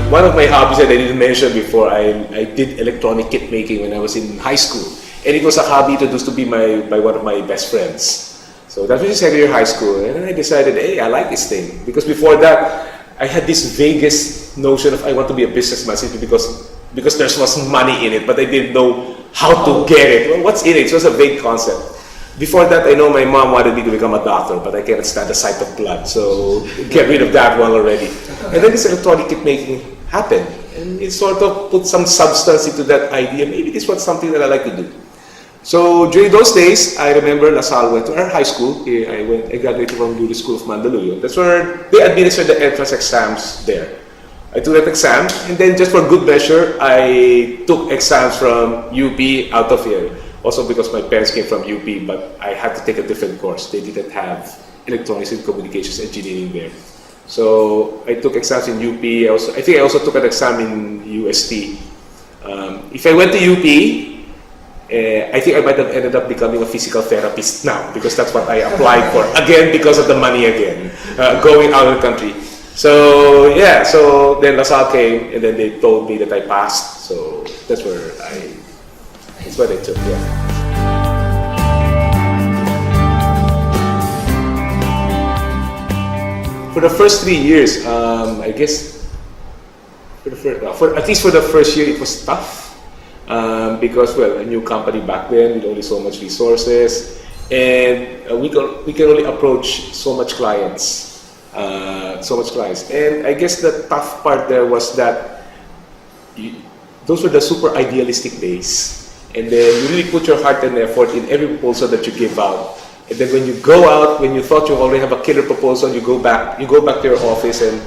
one of my hobbies that I didn't mention before, I did electronic kit making when I was in high school. And it was a hobby introduced to me by one of my best friends. So that was in second year high school. And then I decided, hey, I like this thing. Because before that, I had this vaguest notion of I want to be a businessman simply because there was money in it, but I didn't know how to get it. Well, what's in it? It was a vague concept. Before that, I know my mom wanted me to become a doctor, but I can't stand the sight of blood, so get rid of that one already. And then this electronic kit making happened, and it sort of put some substance into that idea. Maybe this was something that I like to do. So during those days, I remember LaSalle went to our high school. I graduated from Juris School of Mandaluyong. That's where they administered the entrance exams there. I took that exam, and then just for good measure, I took exams from UP out of here. Also because my parents came from UP, but I had to take a different course. They didn't have electronics and communications engineering there. So I took exams in UP. I think I also took an exam in UST. If I went to UP, I think I might have ended up becoming a physical therapist now because that's what I applied for. Again, because of the money again, going out of the country. So yeah, so then LaSalle came and then they told me that I passed. So that's what I took, yeah. For the first 3 years, I guess, at least for the first year, it was tough. Because, well, a new company back then with only so much resources, and we can only approach so much clients. And I guess the tough part there was that those were the super idealistic days. And then you really put your heart and effort in every proposal that you give out. And then when you go out, when you thought you already have a killer proposal, you go back to your office, and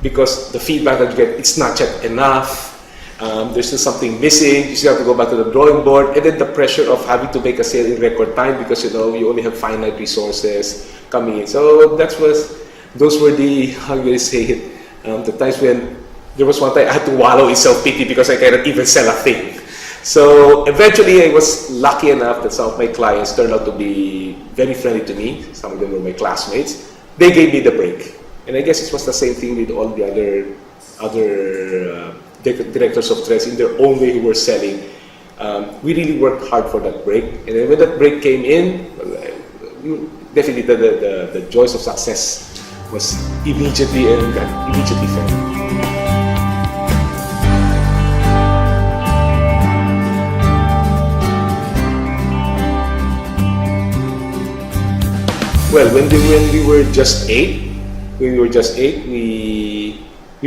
because the feedback that you get, it's not yet enough. There's still something missing. You still have to go back to the drawing board, and then the pressure of having to make a sale in record time because you only have finite resources coming in. So those were the, how do you say it, the times when there was one time I had to wallow in self-pity because I cannot even sell a thing. So eventually I was lucky enough that some of my clients turned out to be very friendly to me. Some of them were my classmates. They gave me the break. And I guess it was the same thing with all the other directors of trends in their own way who were selling. We really worked hard for that break. And then when that break came in, definitely the joys of success was immediately felt. Well, when we were just eight, we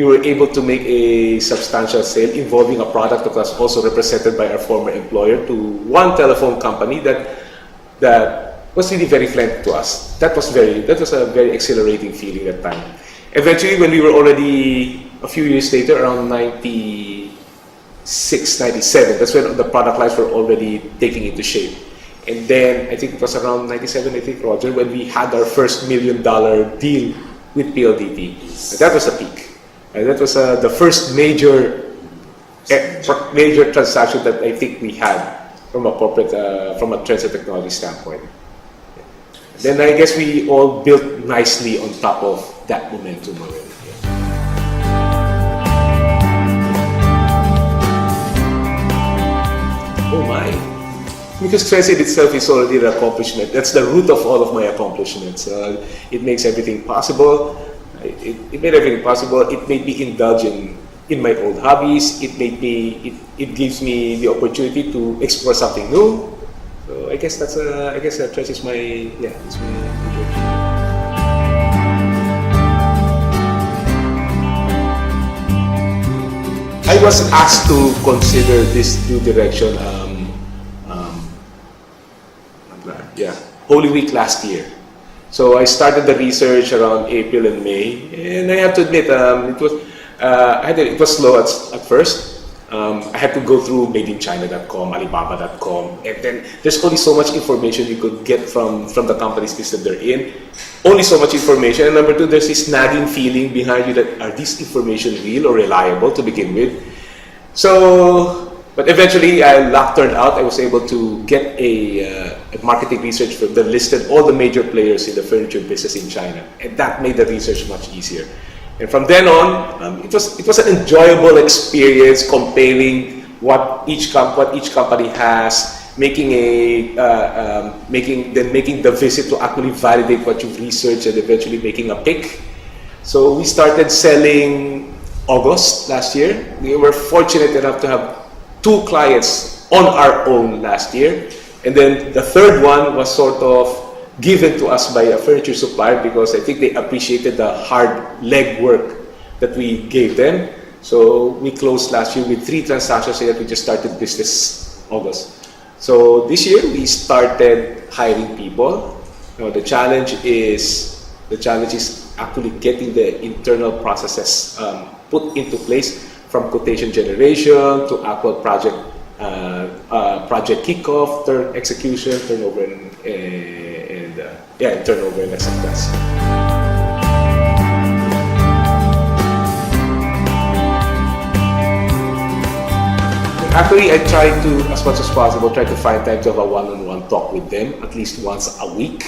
were able to make a substantial sale involving a product that was also represented by our former employer to one telephone company that was really very friendly to us. That was a very exhilarating feeling at that time. Eventually, when we were already a few years later, around 96, 97, that's when the product lines were already taking into shape. And then I think it was around 97, Roger, when we had our first $1 million deal with PLDT. And that was a peak. And that was the first major transaction that I think we had from a corporate, from a trends and technology standpoint. Then I guess we all built nicely on top of that momentum already. Oh my. Because transit itself is already an accomplishment. That's the root of all of my accomplishments. It makes everything possible. It made everything possible. It made me indulge in my old hobbies. It gives me the opportunity to explore something new. So I guess Trends is it's my dream. I was asked to consider this new direction. Holy Week last year. So I started the research around April and May, and I have to admit it was slow at first. I had to go through madeinchina.com, alibaba.com, and then there's only so much information you could get from the companies listed they're in. Only so much information. And number two, there's this nagging feeling behind you that are these information real or reliable to begin with? But eventually, luck turned out. I was able to get a marketing research firm that listed all the major players in the furniture business in China, and that made the research much easier. And from then on, it was an enjoyable experience comparing what each company has, making the visit to actually validate what you've researched and eventually making a pick. So we started selling August last year. We were fortunate enough to have 2 clients on our own last year. And then the third one was sort of given to us by a furniture supplier because I think they appreciated the hard legwork that we gave them. So we closed last year with 3 transactions and we just started business August. So this year we started hiring people. Now the challenge is actually getting the internal processes put into place, from quotation generation to actual project kickoff, execution, turnover, and acceptance. Actually, I try to, as much as possible, try to find time to have a one-on-one talk with them at least once a week,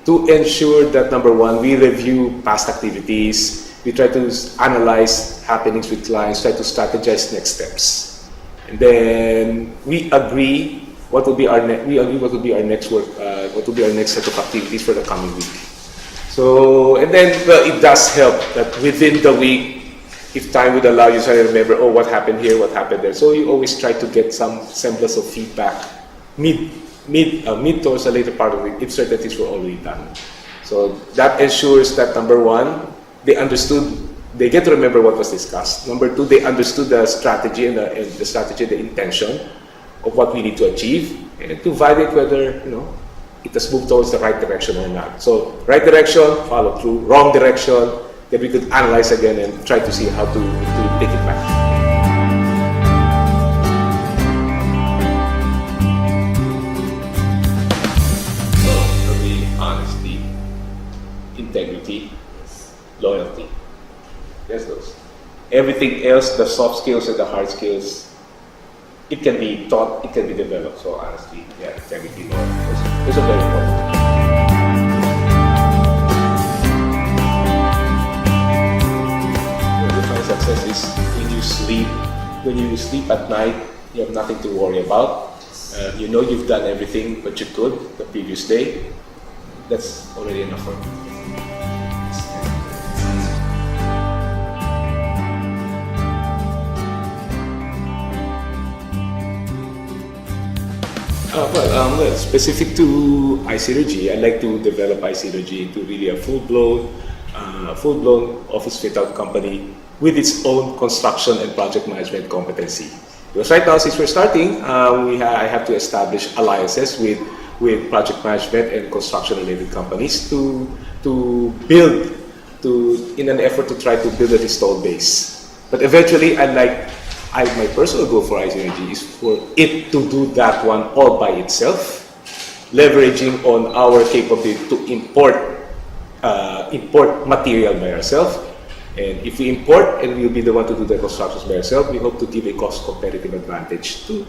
to ensure that, number one, we review past activities, we try to analyze happenings with clients, try to strategize next steps, and then we agree what will be our next set of activities for the coming week. So, and then, well, it does help that within the week, if time would allow, you try to remember, oh, what happened here, what happened there. So you always try to get some semblance of feedback mid towards the later part of the week if certain things were already done. So that ensures that, number one, they get to remember what was discussed. Number two, they understood the strategy and the intention of what we need to achieve, and to validate whether it has moved towards the right direction or not. So right direction, follow through. Wrong direction, then we could analyze again and try to see how to take it back. For me, honesty, integrity, loyalty. Yes, those. Everything else, the soft skills and the hard skills, it can be taught, it can be developed. So honesty, integrity, loyalty, those are very important. Success is when you sleep at night, you have nothing to worry about. You've done everything what you could the previous day. That's already enough for me. Well, specific to iSynergy, I like to develop iSynergy into really a full-blown office fit-out company with its own construction and project management competency. Because right now, since we're starting, I have to establish alliances with project management and construction-related companies to build, in an effort to try to build an installed base. But eventually, my personal goal for iSynergy is for it to do that one all by itself, leveraging on our capability to import material by ourselves. And if we import and we'll be the one to do the constructions by ourselves, we hope to give a cost competitive advantage to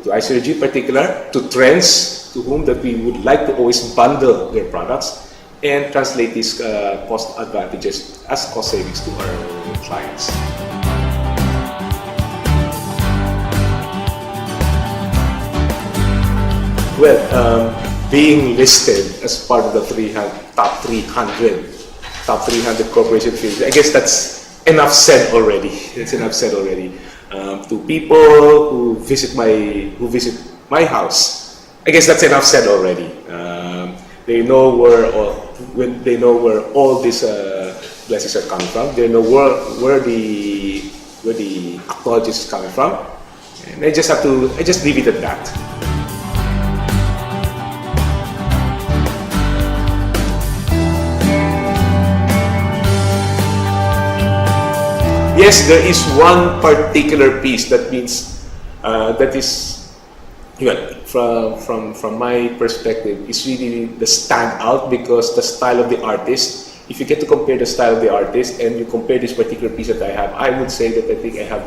iSynergy in particular, to trends to whom that we would like to always bundle their products and translate these cost advantages as cost savings to our clients. Well, being listed as part of the top 300 corporation fields, I guess that's enough said already. To people who visit my house, I guess that's enough said already. They know where all these blessings are coming from. They know where the acknowledgement is coming from, and I just leave it at that. Yes, there is one particular piece that means from my perspective, is really the standout, because the style of the artist. If you get to compare the style of the artist and you compare this particular piece that I have, I would say that I have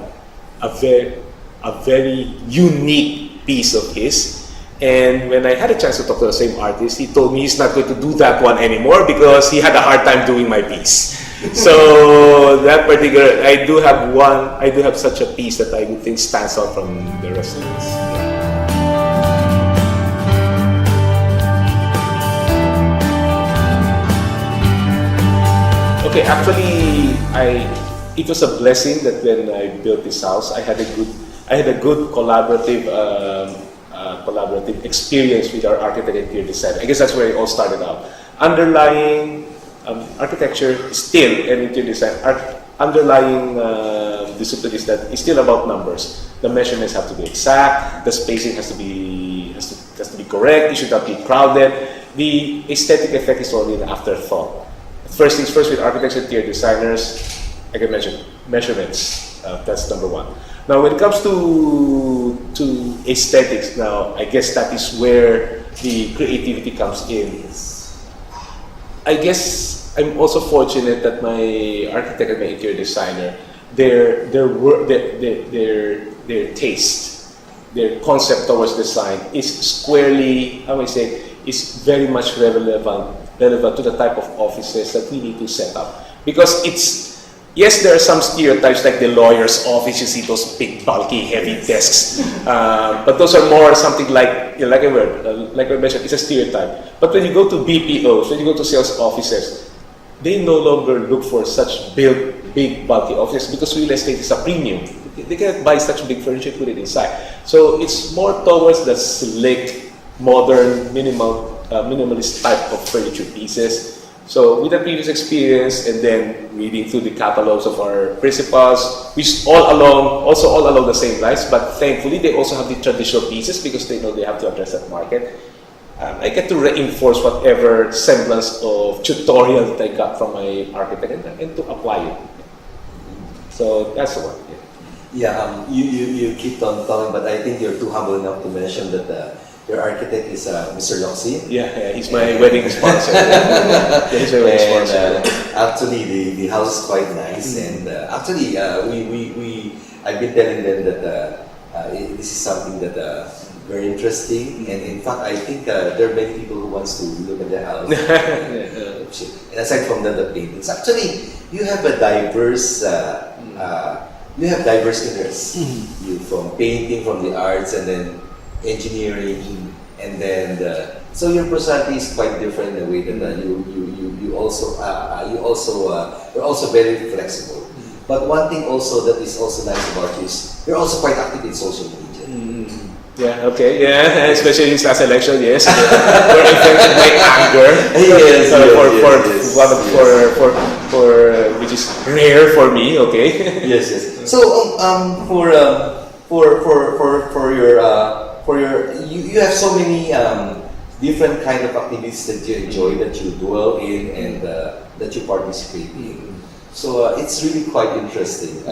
a very unique piece of his And when I had a chance to talk to the same artist, he told me he's not going to do that one anymore because he had a hard time doing my piece. So that particular, I do have such a piece that I would think stands out from the rest of this. Okay, actually, it was a blessing that when I built this house, I had a good collaborative experience with our architect and interior designer. I guess that's where it all started out. Underlying architecture is still an interior design. Underlying discipline is that it's still about numbers. The measurements have to be exact. The spacing has to be correct. It should not be crowded. The aesthetic effect is only an afterthought. First things first with architects and interior designers, like I mentioned, measurements. That's number one. Now, when it comes to aesthetics, now I guess that is where the creativity comes in. I guess I'm also fortunate that my architect and my interior designer, their taste, their concept towards design is squarely, how I say, is very much relevant to the type of offices that we need to set up. Because yes, there are some stereotypes like the lawyer's office, you see those big, bulky, heavy desks. But those are more something like I mentioned, it's a stereotype. But when you go to BPOs, when you go to sales offices, they no longer look for such big, bulky offices because real estate is a premium. They cannot buy such big furniture and put it inside. So it's more towards the slick, modern, minimalist type of furniture pieces. So with the previous experience and then reading through the catalogs of our principals, which all along the same lines, but thankfully they also have the traditional pieces because they know they have to address that market. I get to reinforce whatever semblance of tutorial that I got from my architect and to apply it. So that's the one. Yeah, you keep on talking, but I think you're too humble enough to mention that your architect is Mr. Loxi. Yeah, he's my wedding sponsor. He's my wedding sponsor. Actually, the house is quite nice, and actually, I've been telling them that this is something that very interesting, and in fact, I think there are many people who wants to look at the house. And aside from that, the paintings. Actually, you have a diverse. You have diverse interests. You from painting, from the arts, and then engineering, and then so your personality is quite different in a way that you're also very flexible. But one thing also that is also nice about you is you're also quite active in social media. Yeah. Okay. Yeah. Especially in this last election. Yes. Where I vented my anger. Which is rare for me. Okay. Yes. So you have so many different kind of activities that you enjoy, that you dwell in, and that you participate in. So it's really quite interesting.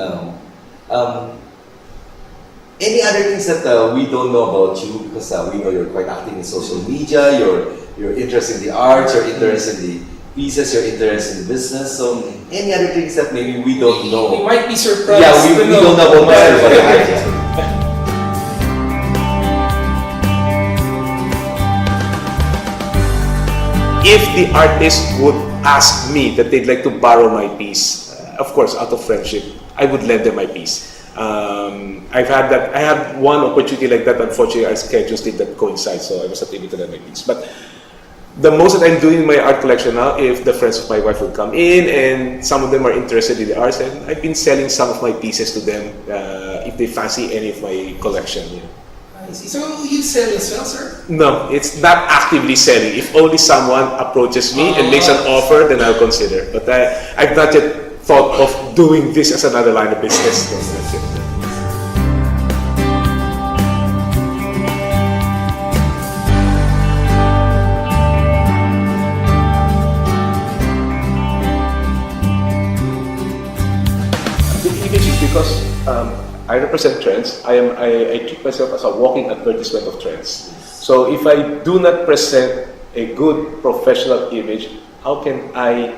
Any other things that we don't know about you, because we know you're quite active in social media, you're interested in the arts, you're interested in the pieces, you're interested in business. So any other things that maybe we don't know? We might be surprised. Yeah, we don't know about myself. If the artist would ask me that they'd like to borrow my piece, of course, out of friendship, I would lend them my piece. I had one opportunity like that. Unfortunately, our schedules didn't coincide, so I was not able to lend my piece. But the most that I'm doing in my art collection now, if the friends of my wife will come in and some of them are interested in the arts, and I've been selling some of my pieces to them if they fancy any of my collection. Yeah. I see. So you sell as well, sir? No, it's not actively selling. If only someone approaches me and makes an offer, then I'll consider. But I've not yet thought of doing this as another line of business. The image is because I represent trends. I treat myself as a walking advertisement of trends. So if I do not present a good professional image, how can I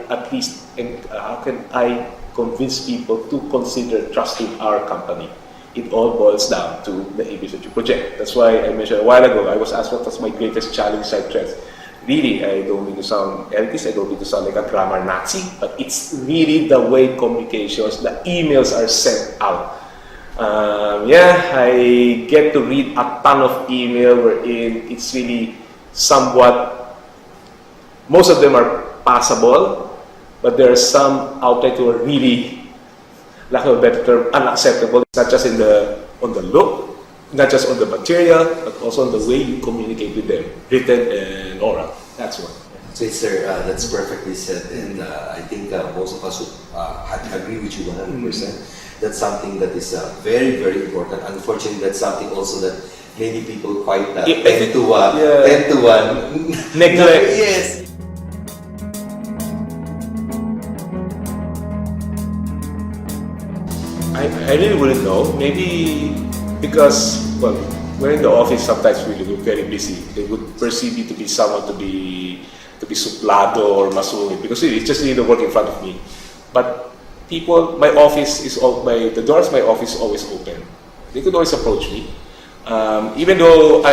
convince people to consider trusting our company? it all boils down to the image that you project. That's why I mentioned a while ago, I was asked what was my greatest challenge side threads. Really, I don't mean to sound elitist, I don't mean to sound like a grammar Nazi, but it's really the way communications, the emails are sent out. I get to read a ton of email wherein it's really somewhat, most of them are passable, but there are some out there who are really, lack of a better term, unacceptable. It's not just on the look, not just on the material, but also on the way you communicate with them, written and oral. That's one. So sir, that's perfectly said, and I think most of us would agree with you 100%. That's something that is very, very important. Unfortunately, that's something also that many people quite tend to neglect. Yes. I really wouldn't know. Maybe because, well, when in the office, sometimes we look very busy. They would perceive me to be someone to be suplado or masungit because it's just really the work in front of me. But people, my office is the doors of my office is always open. They could always approach me. Even though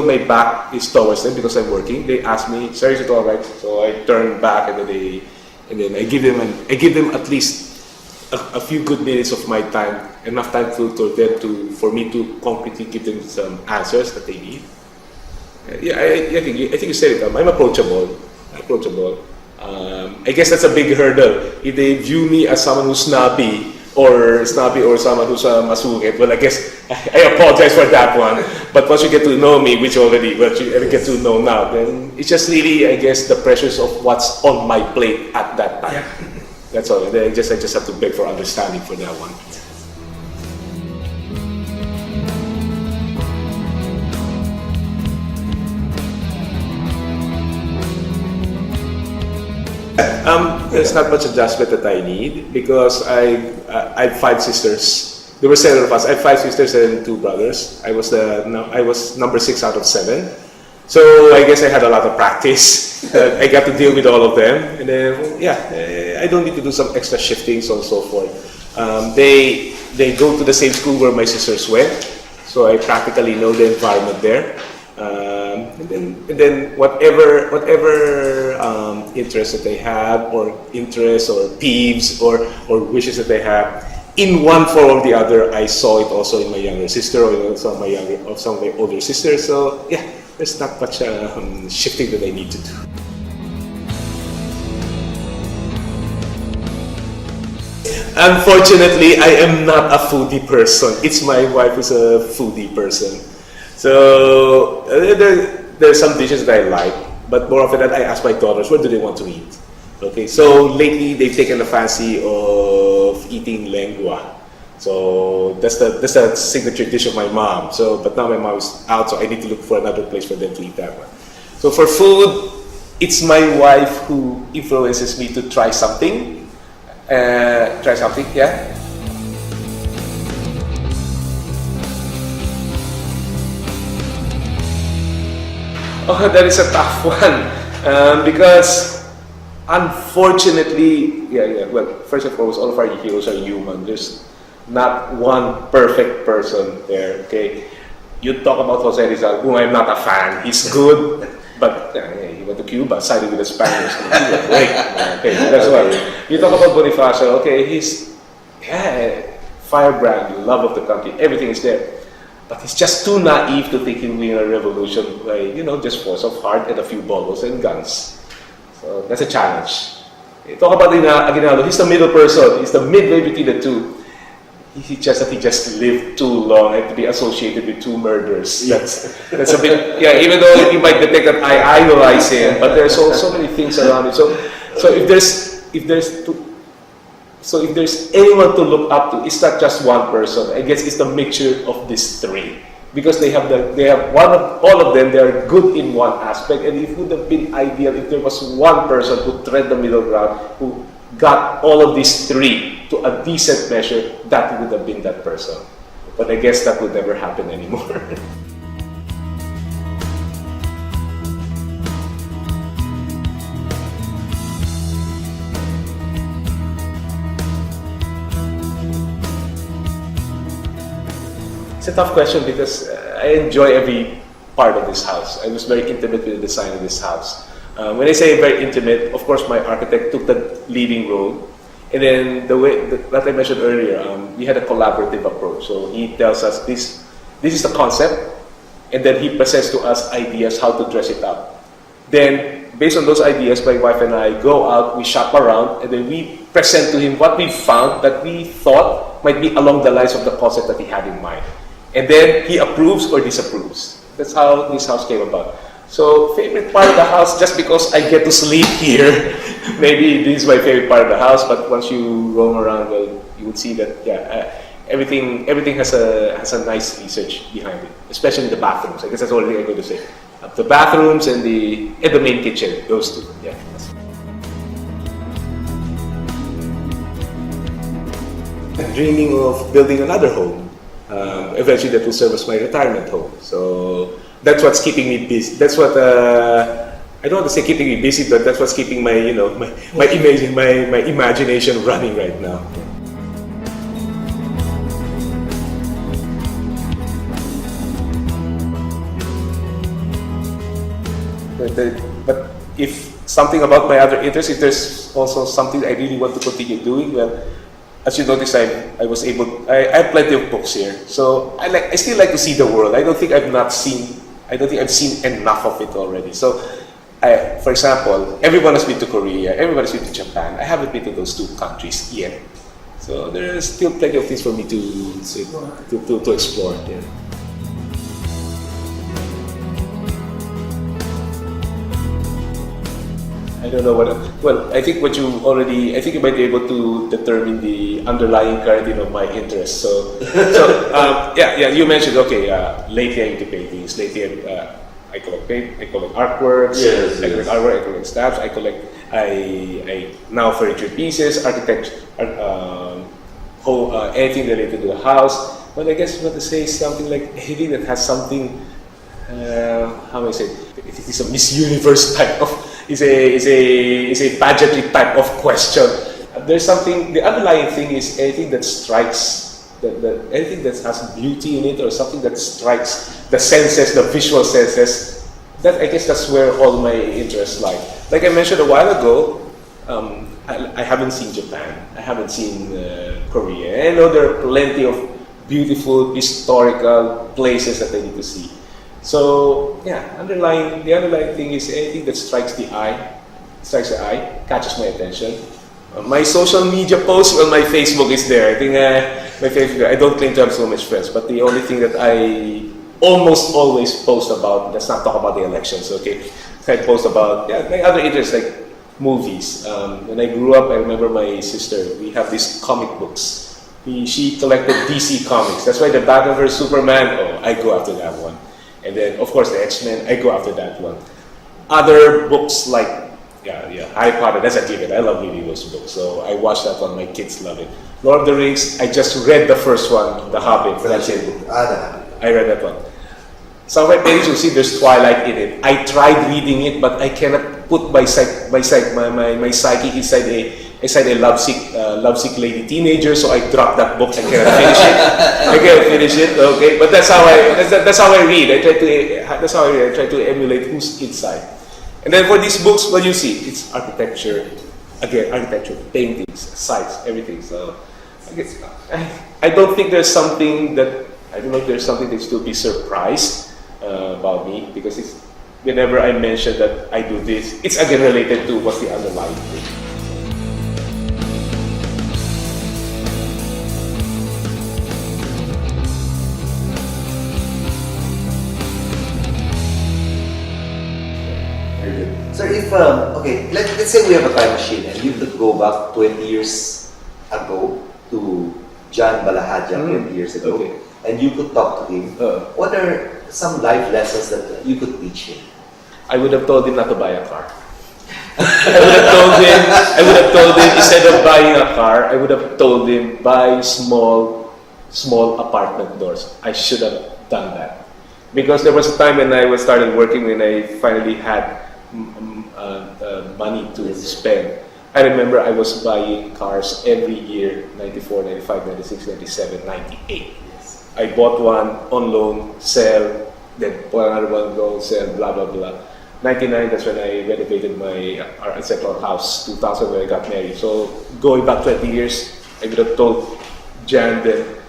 my back is towards them because I'm working, they ask me, "Sir, is it all right?" So I turn back and then I give them at least a few good minutes of my time, enough time for me to concretely give them some answers that they need. I think you said it. I'm approachable. I guess that's a big hurdle. If they view me as someone who's snobby or someone who's masungit, well, I guess I apologize for that one. But once you get to know me, which you get to know now, then it's just really, I guess, the pressures of what's on my plate at that time. Yeah. That's all. I just have to beg for understanding for that one. There's not much adjustment that I need because I have 5 sisters. There were 7 of us. I have 5 sisters and 2 brothers. I was number 6 out of 7. So I guess I had a lot of practice. I got to deal with all of them, and then I don't need to do some extra shifting, so on and so forth. They go to the same school where my sisters went, so I practically know the environment there. And then whatever interests that they have, or interests, or peeves, or wishes that they have, in one form or the other, I saw it also in my younger sister or some of my older sisters. So yeah, there's not much shifting that I need to do. Unfortunately, I am not a foodie person. It's my wife who's a foodie person. So there's some dishes that I like, but more often than I ask my daughters, what do they want to eat? Okay, so lately they've taken the fancy of eating lengua. So that's the signature dish of my mom. So, but now my mom is out, so I need to look for another place for them to eat that one. So for food, it's my wife who influences me to try something. Yeah. Oh, that is a tough one because unfortunately, well, first and foremost, all of our heroes are human. There's not one perfect person there, okay? You talk about Jose Rizal, whom I'm not a fan. He's good, but he went to Cuba, sided with the Spaniards. Great. Okay, that's one. You talk about Bonifacio, okay, he's firebrand, love of the country, everything is there. But he's just too naive to think he'll win a revolution by, just force of heart and a few bolos and guns. So that's a challenge. You talk about Aguinaldo, he's the middle person, he's the midway between the two. He just lived too long and to be associated with 2 murders. That's a bit, even though you might detect that I idolize him, but there's so many things around it. So if there's anyone to look up to, it's not just one person. I guess it's the mixture of these 3, because they have all of them. They are good in one aspect, and it would have been ideal if there was one person who tread the middle ground, who got all of these 3 to a decent measure. That would have been that person. But I guess that would never happen anymore. a tough question because I enjoy every part of this house. I was very intimate with the design of this house. When I say very intimate, of course, my architect took the leading role. And then the way that I mentioned earlier, we had a collaborative approach. So he tells us this is the concept, and then he presents to us ideas how to dress it up. Then, based on those ideas, my wife and I go out, we shop around, and then we present to him what we found that we thought might be along the lines of the concept that he had in mind. And then he approves or disapproves. That's how this house came about. So, favorite part of the house, just because I get to sleep here, maybe this is my favorite part of the house, but once you roam around, well, you would see that, everything has a nice research behind it, especially the bathrooms. I guess that's the only thing I'm going to say. The bathrooms and the main kitchen, those two. Yeah. I'm dreaming of building another home. Eventually, that will serve as my retirement home. So that's what's keeping me busy. That's what I don't want to say keeping me busy, but that's what's keeping my my imagination running right now. But if something about my other interests, if there's also something I really want to continue doing, well, as you notice, I have plenty of books here. So I still like to see the world. I don't think I've seen enough of it already. So, for example, everyone has been to Korea, everyone has been to Japan. I haven't been to those two countries yet. So there's still plenty of things for me to explore. Yeah. I don't know I think you might be able to determine the underlying current of my interest. So you mentioned, lately I'm into paintings. Lately I collect paint, I collect artworks, yes, I collect artwork, I collect stamps, I now furniture pieces, architecture, anything related to the house. But I guess what to say is something like anything that has something, how do I say it? It is a Miss Universe type of, is a pageantry type of question. There's something, the underlying thing is anything that strikes, anything that has beauty in it or something that strikes the senses, the visual senses. I guess that's where all my interests lie. Like I mentioned a while ago, I haven't seen Japan, I haven't seen Korea. I know there are plenty of beautiful historical places that I need to see. So the underlying thing is anything that strikes the eye, catches my attention. My social media posts, well, my Facebook is there. I think my Facebook, I don't claim to have so much friends, but the only thing that I almost always post about, let's not talk about the elections, okay? I post about my other interests like movies. When I grew up, I remember my sister, we have these comic books. She collected DC comics. That's why the Batman vs Superman, I go after that one. And then, of course, the X-Men, I go after that one. Other books like, Harry Potter, that's a given. I love reading those books. So I watched that one, my kids love it. Lord of the Rings, I just read the first one, The Hobbit, that's it. I read that one. Some of my paintings, you'll see there's Twilight in it. I tried reading it, but I cannot put my psyche inside a lovesick lady teenager, so I dropped that book. I cannot finish it. Okay, but that's how I read. I try to emulate who's inside. And then for these books, what you see, it's architecture, paintings, sites, everything. So I guess I don't think there's something that still be surprised about me, because whenever I mention that I do this, it's again related to what's the underlying thing. So if, let's say we have a time machine and you could go back 20 years ago to John Balahadja 20 years ago, and you could talk to him, what are some life lessons that you could teach him? I would have told him not to buy a car. I would have told him instead of buying a car, I would have told him buy small apartment doors. I should have done that. Because there was a time when I started working, when I finally had money to spend. I remember I was buying cars every year, 94, 95, 96, 97, 98. I bought one on loan, sell, then bought another one, go, sell, blah, blah, blah. 99, that's when I renovated my ancestral house. 2000, when I got married. So going back 20 years, I would have told Jan that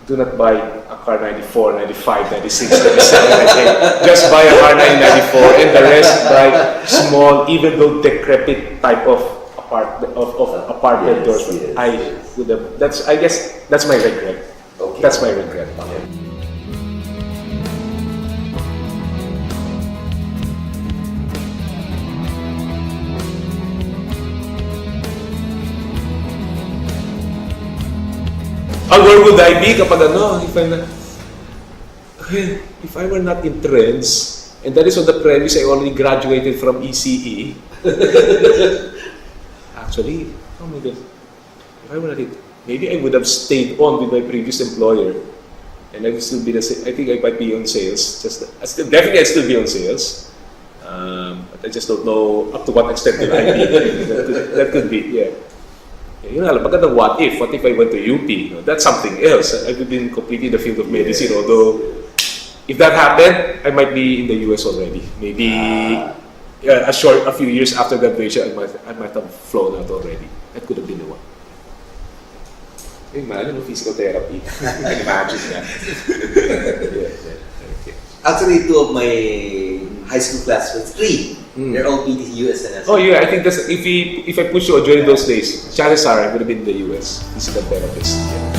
do not buy a car 94, 95, 96, 97, 98. Just buy a car 94 and the rest buy small, even though decrepit type of apartment doors. Yes. I would have, I guess that's my regret. Okay. That's my regret. Where would I be kapag ano, if I were not in trends, and that is on the premise I already graduated from ECE. Actually, oh my God, if I were not in, maybe I would have stayed on with my previous employer, and I would still be the same. I think I might be on sales. Definitely I'd still be on sales. But I just don't know up to what extent will I be. That could be, yeah. You know, magandang what if I went to UP? You know, that's something else. I've been completely in the field of medicine, although if that happened, I might be in the US already. Maybe a few years after graduation, I might have flown out already. That could have been the one. Imagine physical therapy. I can imagine that. Okay. Actually, two of my high school classmates, three, they're all PTU SNS. Oh yeah, I think that's if I push you during those days, chances are I would have been in the US, physical therapist. Yeah.